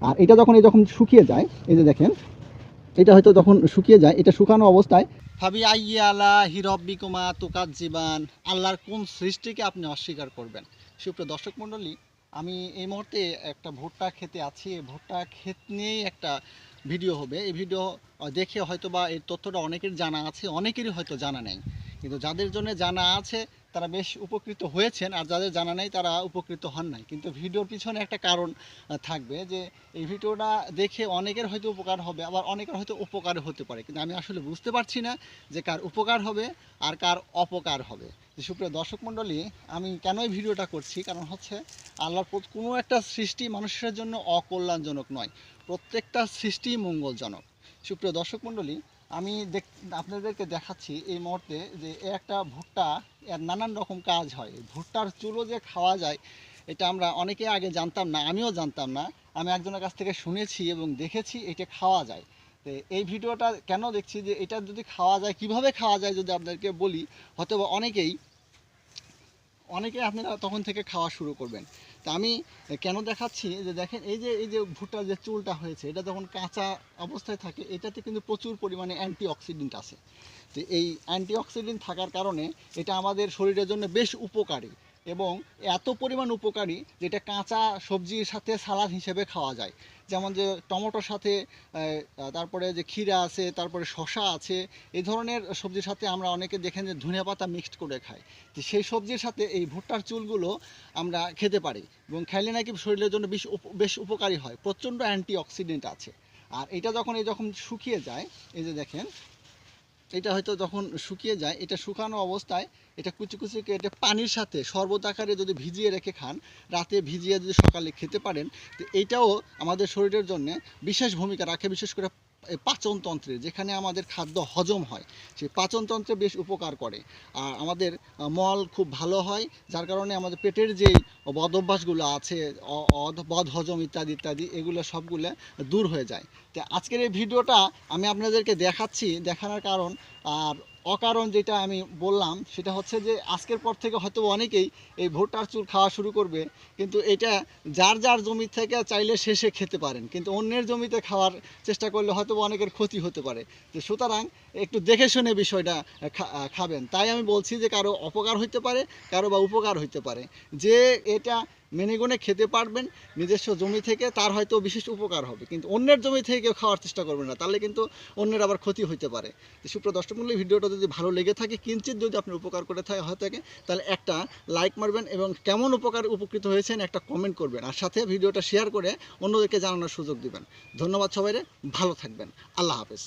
আর এটা যখন শুকিয়ে যায়, এই যে দেখেন, এটা হয়তো যখন শুকিয়ে যায়, এটা শুকানো অবস্থায় ভাবি আইয়া আলা হিরব্বিকুমা তুকাত জীবান, আল্লাহর কোন সৃষ্টিকে আপনি অস্বীকার করবেন। সুপ্রিয় দর্শক মণ্ডলী, আমি এই মুহূর্তে একটা ভুট্টা খেতে আছি। এই ভুট্টা ক্ষেত নিয়েই একটা ভিডিও হবে। এই ভিডিও দেখে হয়তো বা এই তথ্যটা অনেকের জানা আছে, অনেকেরই হয়তো জানা নেই, কিন্তু যাদের জন্য জানা আছে তারা বেশ উপকৃত হয়েছেন, আর যাদের জানা নেই তারা উপকৃত হন নাই। কিন্তু ভিডিওর পিছনে একটা কারণ থাকবে, যে এই ভিডিওটা দেখে অনেকের হয়তো উপকার হবে, আবার অনেকের হয়তো উপকার হতে পারে, কিন্তু আমি আসলে বুঝতে পারছি না যে কার উপকার হবে আর কার অপকার হবে। যে সুপ্রিয় দর্শক মণ্ডলী, আমি কেন এই ভিডিওটা করছি, কারণ হচ্ছে আল্লাহর কোনো একটা সৃষ্টি মানুষের জন্য অকল্যাণজনক নয়, প্রত্যেকটা সৃষ্টি মঙ্গলজনক। সুপ্রিয় দর্শক মণ্ডলী, আমি আপনাদেরকে দেখাচ্ছি এই মুহূর্তে যে একটা ভুট্টা, এর নানান রকম কাজ হয়। ভুট্টার চুলও যে খাওয়া যায়, এটা আমরা অনেকে আগে জানতাম না, আমিও জানতাম না। আমি একজনের কাছ থেকে শুনেছি এবং দেখেছি এটা খাওয়া যায়। তো এই ভিডিওটা কেন দেখছি, যে এটা যদি খাওয়া যায়, কিভাবে খাওয়া যায় যদি আপনাদেরকে বলি, হয়তো অনেকে আপনারা তখন থেকে খাওয়া শুরু করবেন। তা আমি কেন দেখাচ্ছি, যে দেখেন এই যে ভুট্টার যে চুলটা হয়েছে, এটা যখন কাঁচা অবস্থায় থাকে, এটাতে কিন্তু প্রচুর পরিমাণে অ্যান্টিঅক্সিডেন্ট আছে। তো এই অ্যান্টিঅক্সিডেন্ট থাকার কারণে এটা আমাদের শরীরের জন্য বেশ উপকারী, এবং এত পরিমাণ উপকারী যেটা কাঁচা সবজির সাথে সালাদ হিসেবে খাওয়া যায়। যেমন যে টমেটোর সাথে, তারপরে যে ক্ষীরা আছে, তারপরে শসা আছে, এই ধরনের সবজির সাথে আমরা অনেকে দেখেন যে ধনিয়া পাতা মিক্সড করে খাই। তো সেই সবজির সাথে এই ভুট্টার চুলগুলো আমরা খেতে পারি, এবং খাইলে নাকি শরীরের জন্য বেশ উপকারী হয়, প্রচণ্ড অ্যান্টিঅক্সিডেন্ট আছে। আর এটা যখন শুকিয়ে যায়, এই যে দেখেন, এটা হয়তো যখন শুকিয়ে যায়, এটা শুকানো অবস্থায় এটা কুচি কুচি কেটে পানির সাথে শরবত আকারে যদি ভিজিয়ে রেখে খান, রাতে ভিজিয়ে যদি সকালে খেতে পারেন, তো এইটাও আমাদের শরীরের জন্য বিশেষ ভূমিকা রাখে। বিশেষ করে পাচনতন্ত্রে, যেখানে আমাদের খাদ্য হজম হয়, সেই পাচনতন্ত্রে বেশ উপকার করে। আর আমাদের মল খুব ভালো হয়, যার কারণে আমাদের পেটের যেই বদ অভ্যাসগুলো আছে, বদ হজম ইত্যাদি ইত্যাদি, এগুলো সবগুলো দূর হয়ে যায়। তো আজকের এই ভিডিওটা আমি আপনাদেরকে দেখানোর কারণ, আর অকারণ যেটা আমি বললাম, সেটা হচ্ছে যে আজকের পর থেকে হয়তো অনেকেই এই ভুট্টার চুল খাওয়া শুরু করবে, কিন্তু এটা যার যার জমি থেকে চাইলে শেষে খেতে পারেন, কিন্তু অন্যের জমিতে খাওয়ার চেষ্টা করলে হয়তো অনেকের ক্ষতি হতে পারে। তো সুতরাং একটু দেখে শুনে বিষয়টা খাবেন। তাই আমি বলছি যে কারো অপকার হইতে পারে, কারো বা উপকার হইতে পারে। যে এটা মেনে গুনে খেতে পারবেন নিজস্ব জমি থেকে, তার হয়তো বিশেষ উপকার হবে, কিন্তু অন্যের জমি থেকে কেউ খাওয়ার চেষ্টা করবেন না, তাহলে কিন্তু অন্যের আবার ক্ষতি হইতে পারে। সুপ্রিয় দর্শক মণ্ডলী, ভিডিওটা যদি ভালো লেগে থাকে, কিঞ্চিত যদি আপনার উপকার করে থাকে, তাহলে একটা লাইক মারবেন, এবং কেমন উপকৃত হয়েছেন একটা কমেন্ট করবেন, আর সাথে ভিডিওটা শেয়ার করে অন্যদেরকে জানানোর সুযোগ দিবেন। ধন্যবাদ সবাইরে, ভালো থাকবেন, আল্লাহ হাফেজ।